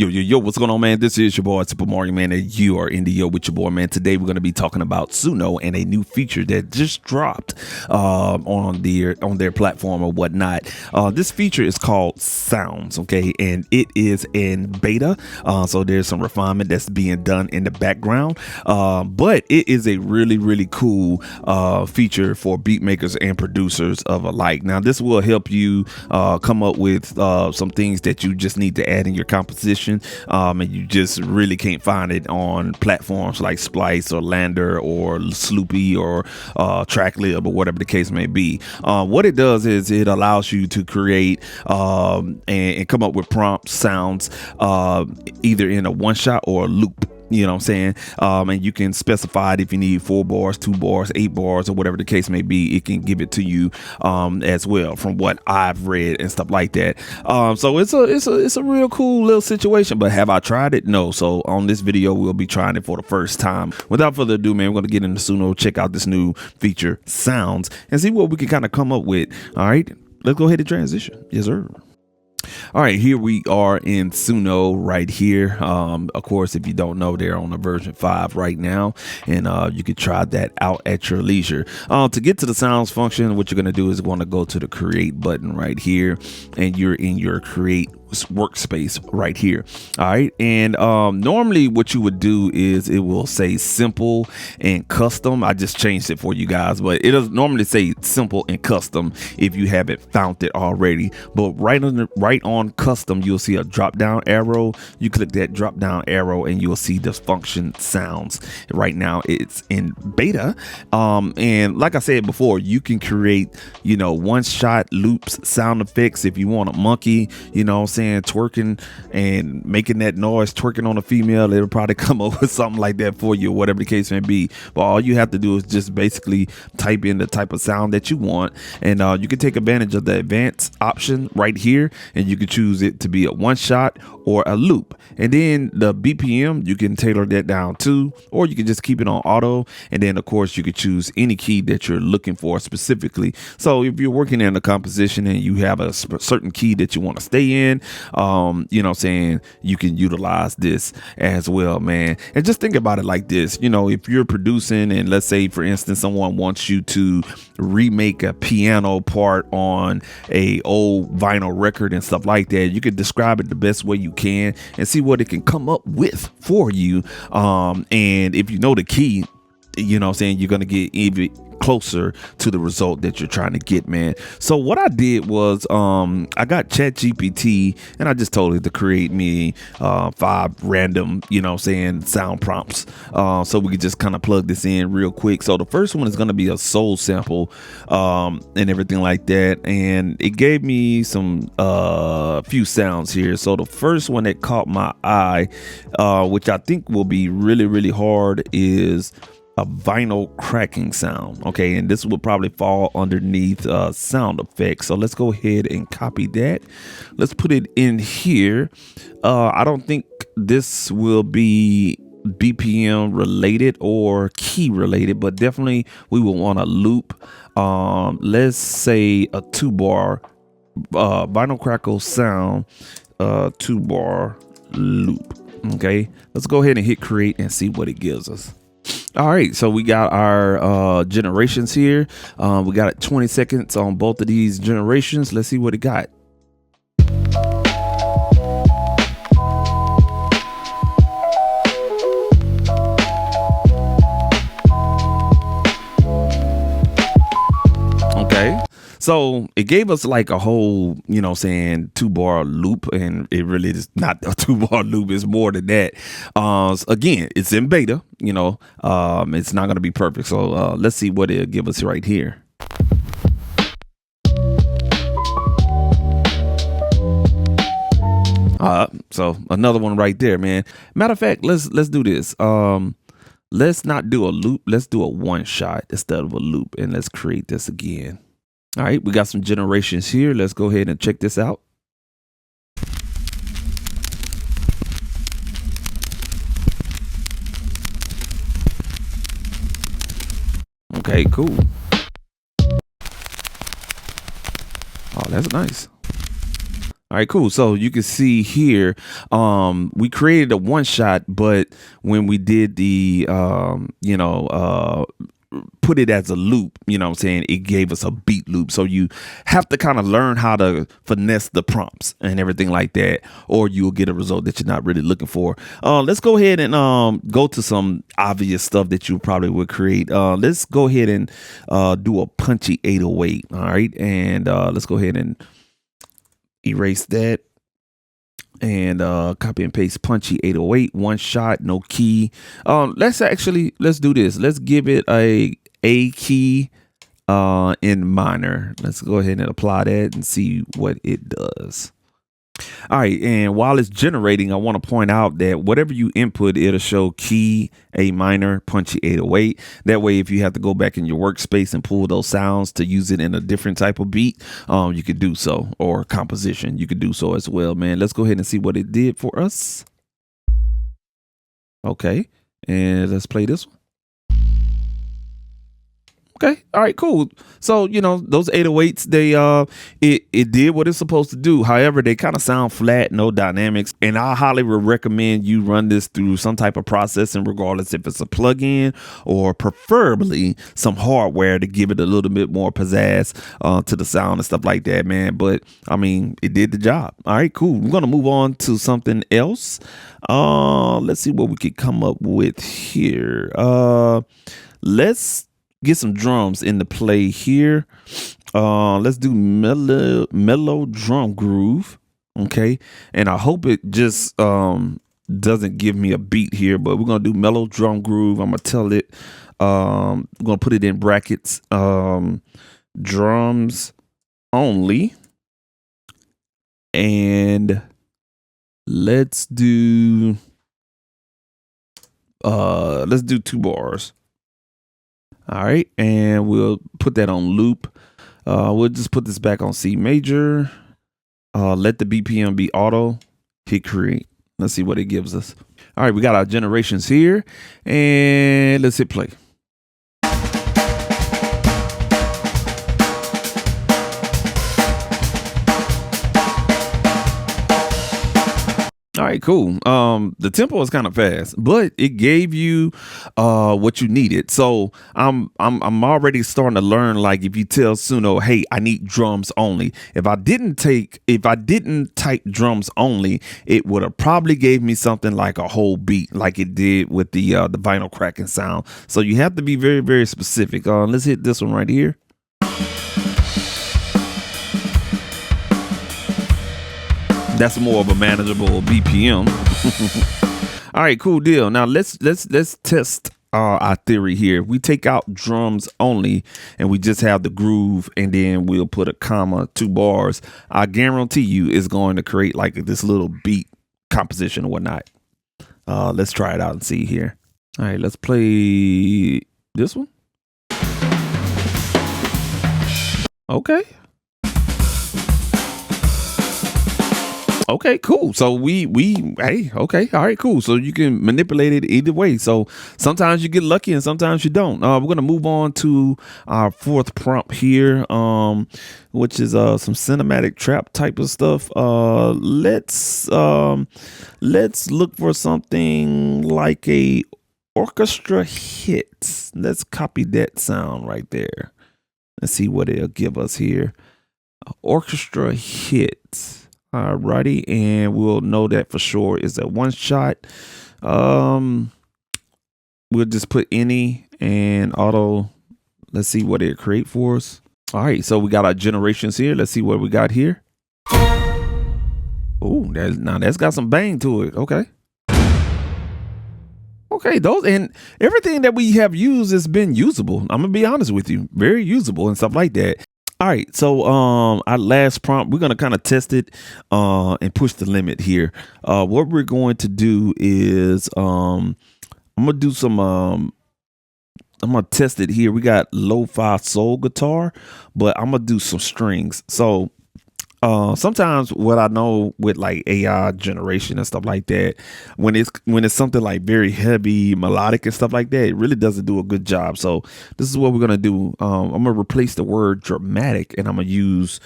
Yo, what's going on, man? This is your boy, Super Mario, man, and you are in the Yo with your boy, man. Today, we're going to be talking about Suno and a new feature that just dropped on their platform or whatnot. This feature is called Sounds, okay, and it is in beta, so there's some refinement that's being done in the background, but it is a really, really cool feature for beat makers and producers of alike. Now, this will help you come up with some things that you just need to add in your composition, and you just really can't find it on platforms like Splice or Lander or Sloopy or Tracklib or whatever the case may be. What it does is it allows you to create and come up with prompt sounds either in a one shot or a loop. You know what I'm saying? And you can specify it if you need 4 bars, 2 bars, 8 bars, or whatever the case may be. It can give it to you as well, from what I've read and stuff like that. So it's a real cool little situation. But have I tried it? No. So on this video, we'll be trying it for the first time. Without further ado, man, we're gonna get into Suno, check out this new feature, Sounds, and see what we can kind of come up with. All right, let's go ahead and transition. Yes, sir. All right, here we are in Suno right here. Of course, if you don't know, they're on a version 5 right now, and you can try that out at your leisure. To get to the sounds function, what you're going to do is want to go to the create button right here, and you're in your create workspace right here. All right, and normally what you would do is it will say simple and custom. I just changed it for you guys, but it does normally say simple and custom if you haven't found it already. But right on custom, you'll see a drop down arrow. You click that drop down arrow and you'll see this function sounds. Right now it's in beta, and like I said before, you can create, you know, one shot loops, sound effects. If you want a monkey, you know what I'm saying, twerking and making that noise, twerking on a female, it'll probably come up with something like that for you, or whatever the case may be. But all you have to do is just basically type in the type of sound that you want, and you can take advantage of the advanced option right here, and you can choose it to be a one shot or a loop. And then the BPM, you can tailor that down too, or you can just keep it on auto. And then of course you could choose any key that you're looking for specifically. So if you're working in a composition and you have a certain key that you want to stay in, you know what I'm saying, you can utilize this as well, man. And just think about it like this, you know, if you're producing and let's say for instance someone wants you to remake a piano part on a old vinyl record and stuff like that, you can describe it the best way you can and see what it can come up with for you. And if you know the key, you know what I'm saying, you're gonna get even closer to the result that you're trying to get, man. So what I did was I got ChatGPT and I just told it to create me 5 random, you know what I'm saying, sound prompts, so we could just kind of plug this in real quick. So the first one is going to be a soul sample and everything like that, and it gave me some few sounds here. So the first one that caught my eye, which I think will be really, really hard, is a vinyl cracking sound. Okay, and this will probably fall underneath sound effects. So let's go ahead and copy that. Let's put it in here. I don't think this will be BPM related or key related, but definitely we will want a loop. Let's say a 2-bar vinyl crackle sound, 2-bar loop. Okay, let's go ahead and hit create and see what it gives us. All right, so we got our generations here. We got 20 seconds on both of these generations. Let's see what it got. Okay, so it gave us like a whole, you know, saying 2-bar loop, and it really is not a 2-bar loop. It's more than that. Again, it's in beta, you know, it's not going to be perfect. So let's see what it'll give us right here. So another one right there, man. Matter of fact, let's do this. Let's not do a loop. Let's do a one shot instead of a loop, and let's create this again. All right, we got some generations here. Let's go ahead and check this out. Okay, cool. Oh, that's nice. All right, cool. So you can see here, we created a one shot, but when we did the, put it as a loop, you know what I'm saying, it gave us a beat loop. So you have to kind of learn how to finesse the prompts and everything like that, or you'll get a result that you're not really looking for. Let's go ahead and go to some obvious stuff that you probably would create. Let's go ahead and do a punchy 808. All right. And let's go ahead and erase that and copy and paste punchy 808, one shot, no key. Let's do this. Let's give it a key in minor. Let's go ahead and apply that and see what it does. All right, and while it's generating, I want to point out that whatever you input, it'll show key A minor, punchy 808. That way, if you have to go back in your workspace and pull those sounds to use it in a different type of beat, you could do so, or composition, you could do so as well, man. Let's go ahead and see what it did for us. Okay, and let's play this one. Okay. All right, cool. So, those 808s, it did what it's supposed to do. However, they kind of sound flat, no dynamics. And I highly would recommend you run this through some type of processing, regardless if it's a plugin or preferably some hardware to give it a little bit more pizzazz to the sound and stuff like that, man. But I mean, it did the job. All right, cool. We're going to move on to something else. Let's see what we could come up with here. Let's get some drums into play here. Let's do mellow drum groove. Okay, and I hope it just doesn't give me a beat here, but we're gonna do mellow drum groove. I'm gonna tell it, I'm gonna put it in brackets, drums only, and let's do 2 bars. All right, and we'll put that on loop. We'll just put this back on C major. Let the BPM be auto. Hit create. Let's see what it gives us. All right, we got our generations here, and let's hit play. All right, cool. The tempo is kind of fast, but it gave you what you needed. So I'm already starting to learn, like, if you tell Suno, hey, I need drums only. If I didn't type drums only, it would have probably gave me something like a whole beat, like it did with the vinyl cracking sound. So you have to be very, very specific. Let's hit this one right here. That's more of a manageable BPM. All right, cool deal. Now let's test our theory here. We take out drums only and we just have the groove, and then we'll put a comma, 2 bars. I guarantee you it's going to create like this little beat composition or whatnot. Let's try it out and see here. All right, let's play this one. Okay. Okay, cool. So hey, okay, all right, cool. So you can manipulate it either way. So sometimes you get lucky and sometimes you don't. We're gonna move on to our 4th prompt here, which is some cinematic trap type of stuff. Let's look for something like a orchestra hit. Let's copy that sound right there. Let's see what it'll give us here. Orchestra hit. Alrighty, and we'll know that for sure is a one shot. We'll just put any and auto. Let's see what it create for us. All right, so we got our generations here. Let's see what we got here. Oh, that's got some bang to it. Okay. Okay, those and everything that we have used has been usable. I'm gonna be honest with you, very usable and stuff like that. All right, so our last prompt, we're gonna kind of test it and push the limit here. What we're going to do is I'm gonna do some I'm gonna test it here. We got lo-fi soul guitar, but I'm gonna do some strings. So Sometimes what I know with like AI generation and stuff like that, when it's something like very heavy melodic and stuff like that, it really doesn't do a good job. So this is what we're gonna do. I'm gonna replace the word dramatic, and I'm gonna use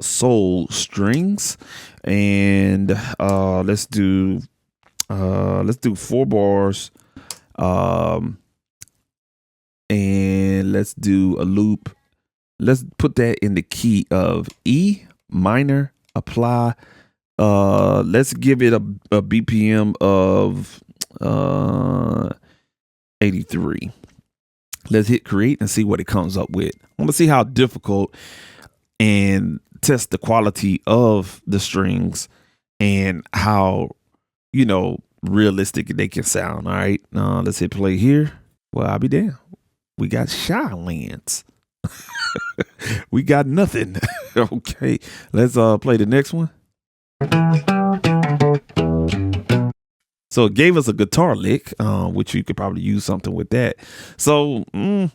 soul strings, and let's do 4 bars, um, and let's do a loop. Let's put that in the key of E minor, apply. Let's give it a BPM of 83. Let's hit create and see what it comes up with. I'm gonna see how difficult and test the quality of the strings and how, realistic they can sound. All right. Let's hit play here. Well, I'll be damned. We got Shylands. We got nothing. Okay, let's play the next one. So it gave us a guitar lick, which you could probably use something with that. So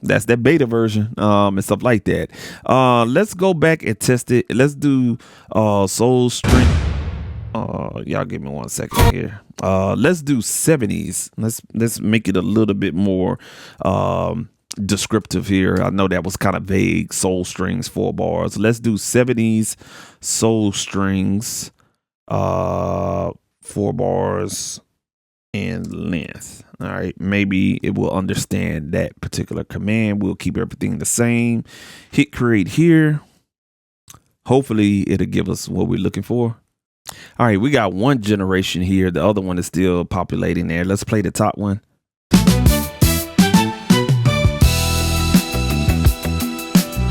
that's that beta version, and stuff like that. Let's go back and test it. Let's do soul string. Y'all give me 1 second here. Let's do 70s. Let's make it a little bit more descriptive here. I know that was kind of vague. Soul strings, 4 bars. Let's do 70s soul strings, 4 bars in length. All right, maybe it will understand that particular command. We'll keep everything the same. Hit create here. Hopefully it'll give us what we're looking for. All right, we got one generation here. The other one is still populating there. Let's play the top one.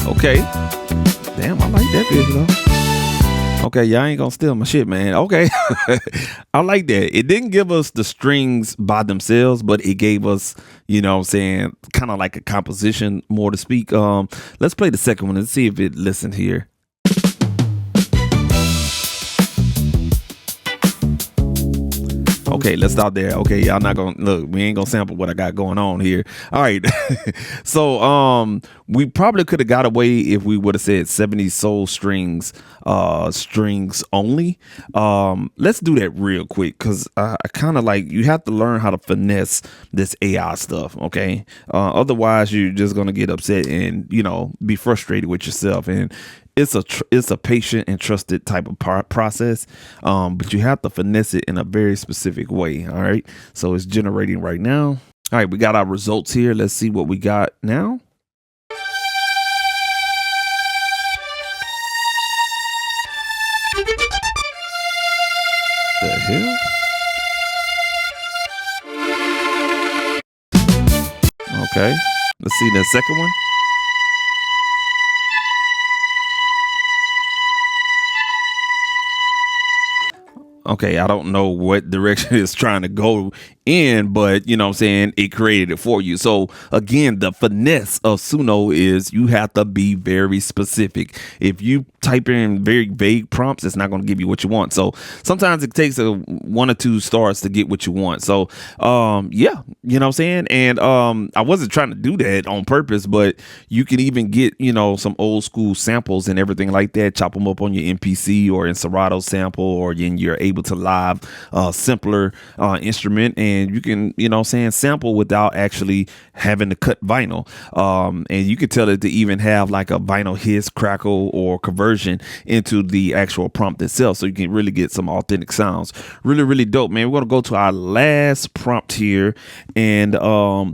Okay. Damn, I like that video. Okay, y'all ain't gonna steal my shit, man. Okay. I like that. It didn't give us the strings by themselves, but it gave us, what I'm saying, kind of like a composition, more to speak. Let's play the second one and see if it listened here. Okay, let's stop there. Okay, y'all not gonna look. We ain't gonna sample what I got going on here. All right. So we probably could have got away if we would have said 70 soul strings, strings only. Let's do that real quick, because I kind of like, you have to learn how to finesse this AI stuff. Okay, otherwise you're just gonna get upset and be frustrated with yourself. And it's a patient and trusted type of process, but you have to finesse it in a very specific way. All right, so it's generating right now. All right, we got our results here. Let's see what we got now. The hell? Okay, let's see the second one. Okay, I don't know what direction it's trying to go in, but what I'm saying, it created it for you. So again, the finesse of Suno is you have to be very specific. If you type in very vague prompts, it's not going to give you what you want. So sometimes it takes 1 or 2 starts to get what you want. So yeah, what I'm saying. And I wasn't trying to do that on purpose, but you can even get some old school samples and everything like that. Chop them up on your MPC or in Serato sample, or in your Ableton Live simpler instrument, and you can sample without actually having to cut vinyl. And you can tell it to even have like a vinyl hiss, crackle, or conversion into the actual prompt itself, so you can really get some authentic sounds. Really dope, man. We're gonna go to our last prompt here, and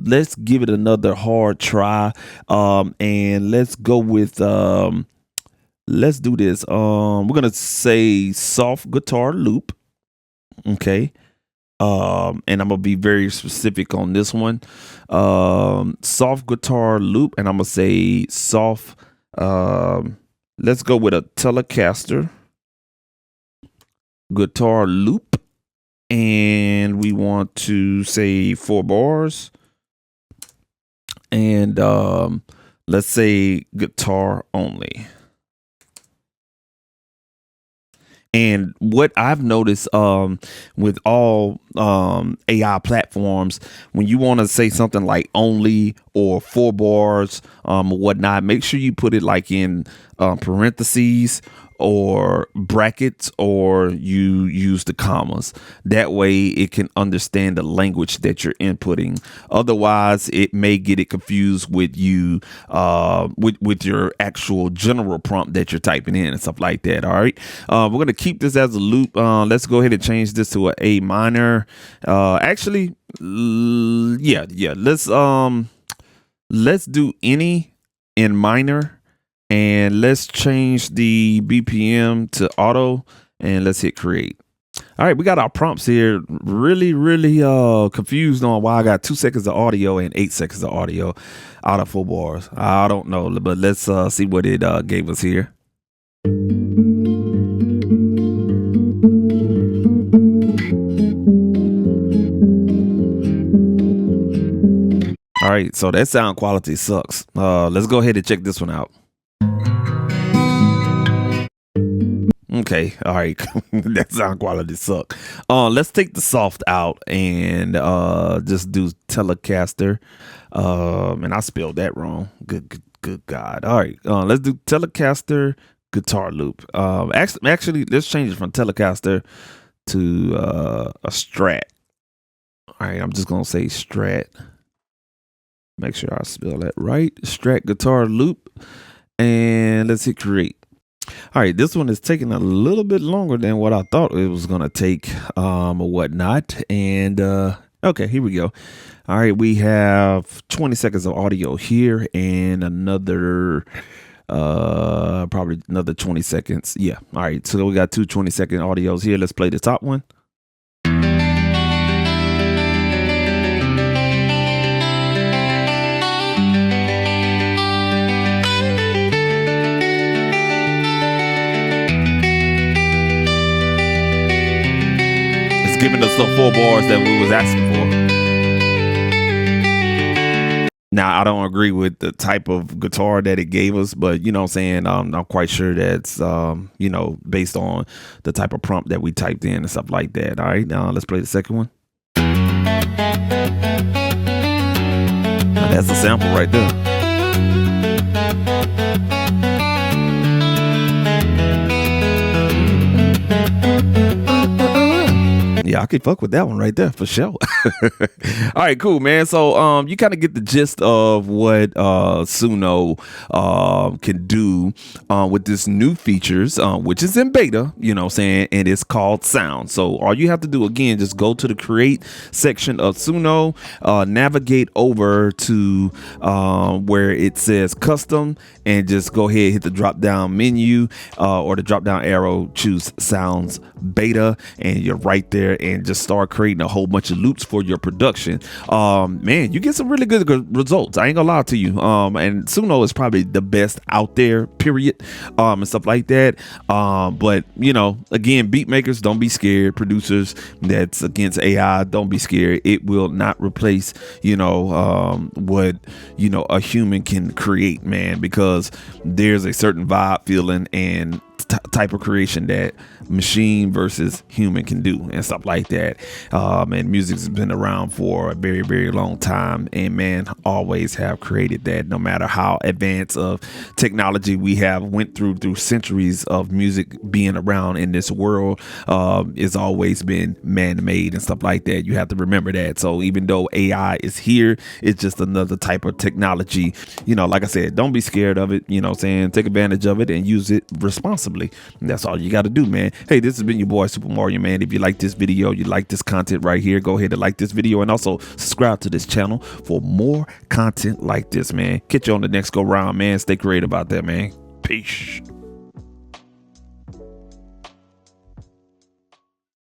let's give it another hard try, and let's go with let's do this. We're gonna say soft guitar loop. Okay. And I'm gonna be very specific on this one. Soft guitar loop, and I'm gonna say soft. Let's go with a Telecaster guitar loop, and we want to say 4 bars, and let's say guitar only. And what I've noticed with all AI platforms, when you want to say something like only or 4 bars, or whatnot, make sure you put it like in parentheses or brackets, or you use the commas. That way it can understand the language that you're inputting. Otherwise, it may get it confused with you, with your actual general prompt that you're typing in and stuff like that. All right. We're going to keep this as a loop. Let's go ahead and change this to an A minor. Actually, yeah. Let's do any in minor. And let's change the BPM to auto, and let's hit create. All right, we got our prompts here. Really confused on why I got 2 seconds of audio and 8 seconds of audio out of 4 bars. I don't know, but let's see what it gave us here. All right, so that sound quality sucks. Let's go ahead and check this one out. Okay, all right. That sound quality suck. Let's take the soft out and just do Telecaster. And I spelled that wrong. Good God. All right, let's do Telecaster guitar loop. Actually, let's change it from Telecaster to a Strat. All right, I'm just gonna say Strat. Make sure I spell that right. Strat guitar loop, and let's hit create. All right, this one is taking a little bit longer than what I thought it was gonna take, or whatnot. And okay, here we go. All right, we have 20 seconds of audio here, and another probably another 20 seconds. Yeah. All right, so we got 2 20-second audios here. Let's play the top one. Giving us the 4 bars that we was asking for. Now, I don't agree with the type of guitar that it gave us, but you know what I'm saying? I'm quite sure that's, based on the type of prompt that we typed in and stuff like that. All right, now let's play the second one. Now, that's a sample right there. Yeah, I could fuck with that one right there for sure. All right, cool, man. So you kind of get the gist of what Suno can do with this new features, which is in beta, you know what I'm saying, and it's called sound. So all you have to do, again, just go to the create section of Suno, navigate over to where it says custom, and just go ahead, hit the drop down menu or the drop down arrow, choose sounds beta, and you're right there, and just start creating a whole bunch of loops for your production. Man, you get some really good results. I ain't gonna lie to you. And Suno is probably the best out there, period, and stuff like that. But you know, again, beat makers, don't be scared. Producers that's against AI, don't be scared. It will not replace, what a human can create, man, because there's a certain vibe, feeling, and type of creation that machine versus human can do and stuff like that. And music has been around for a very, very long time, and man, always have created that. No matter how advanced of technology we have went through centuries of music being around in this world, it's always been man-made and stuff like that. You have to remember that. So even though AI is here, it's just another type of technology. Like I said, don't be scared of it. Take advantage of it and use it responsibly. And that's all you got to do, man. Hey, this has been your boy Super Mario, man. If you like this video, you like this content right here, go ahead and like this video, and also subscribe to this channel for more content like this, man. Catch you on the next go round, man. Stay creative out there, man. Peace.